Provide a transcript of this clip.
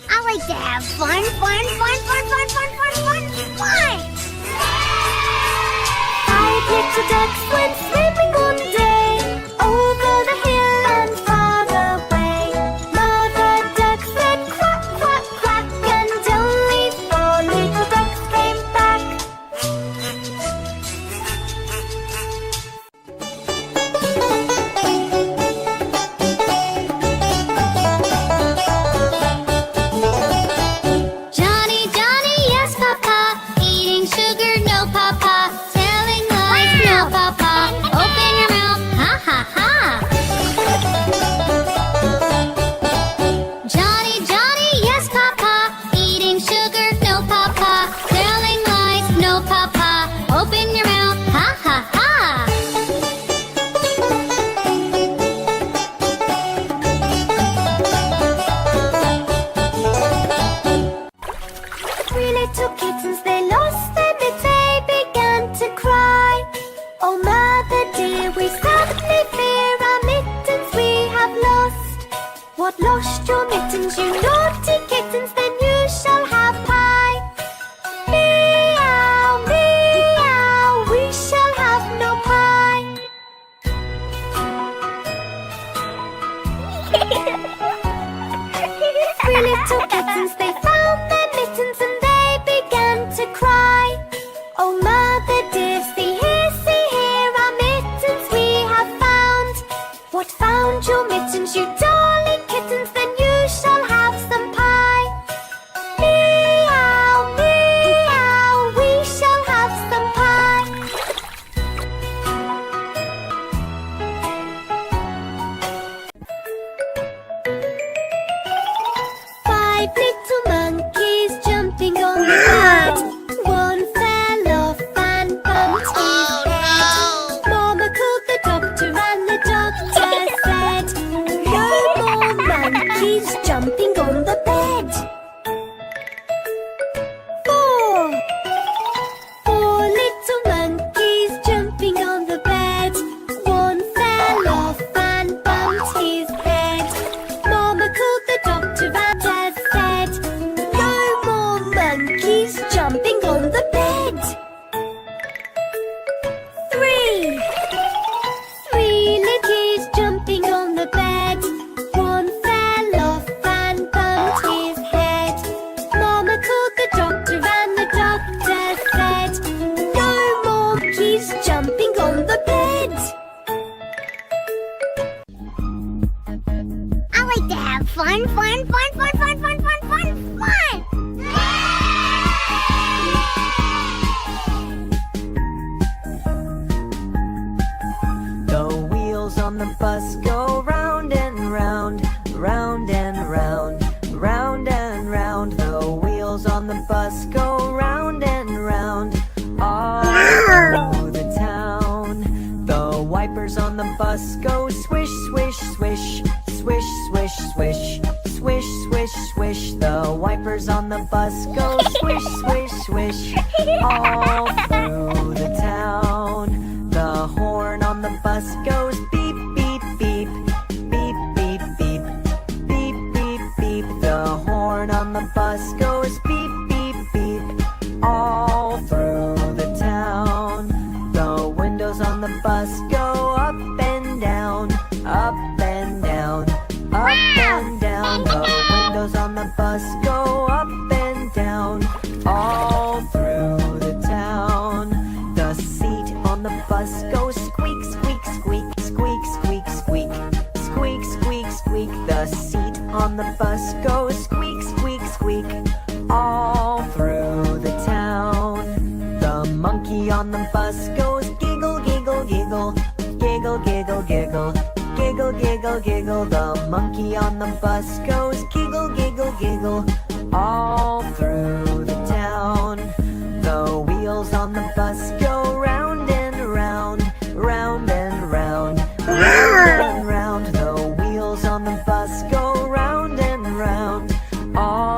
I like to have fun. Five little ducks went swimming one day over the hill and far away. Mother duck said quack, quack, quack, and only four little ducks came back. Johnny, Johnny, yes, Papa. Eating sugar, no, Papa. Telling lies, no, Papa. Open your mouth, ha, ha, ha. Johnny, Johnny, yes, Papa. Eating sugar, no, Papa. Telling lies, no, Papa. Open your mouth, ha, ha, ha. Three little kittens, they lost their mittens, they began to cry. Oh, mother dear, we sadly fear our mittens we have lost. What, lost your mittens, you naughty kittens? Then you shall have pie. Meow, meow, we shall have no pie. Three little kittens, they found their mittens and they began to cry. Oh, mother dear, see here, our mittens we have found. What, found your mittens, you darling kittens? Then you shall have some pie. Meow, meow, we shall have some pie. Five little monkeys jumping on the bed. One fell off and bumped his head. Mama called the doctor and the doctor said, no more monkeys jumping on the bed. Four little monkeys jumping on the bed. One fell off and bumped his head. Mama called the doctor and said, no more monkeys jumping on the bed. Three little kids jumping on the bed. One fell off and bumped his head. Mama called the doctor and the doctor said, no more monkeys jumping on the bed. I like to have fun. The wheels on the bus go round and round, round and round, round and round. The wheels on the bus go round and round, all through the town. The wipers on the bus go swish, swish, swish, swish, swish, swish, swish, swish, swish. The wipers on the bus go swish, swish, swish, all through the town. The horn on the bus goes beep, beep, beep, beep, beep, beep, beep, beep, beep. The horn on the bus goes beep, beep, beep, all through the town. The windows on the bus go up and down, up and down, up and down. The windows on the bus go up and down, all through the town. The seat on the bus goes squeak, squeak, squeak, squeak, squeak, squeak, squeak, squeak, squeak. The seat on the bus goes squeak, squeak, squeak, all through the town. The monkey on the bus goes giggle, giggle, giggle, giggle, giggle, giggle, giggle, giggle, giggle. The monkey on the bus goes giggle, giggle, giggle, all through the town. The wheels on the bus go round and round, round and round, round and round. The wheels on the bus go round and round, all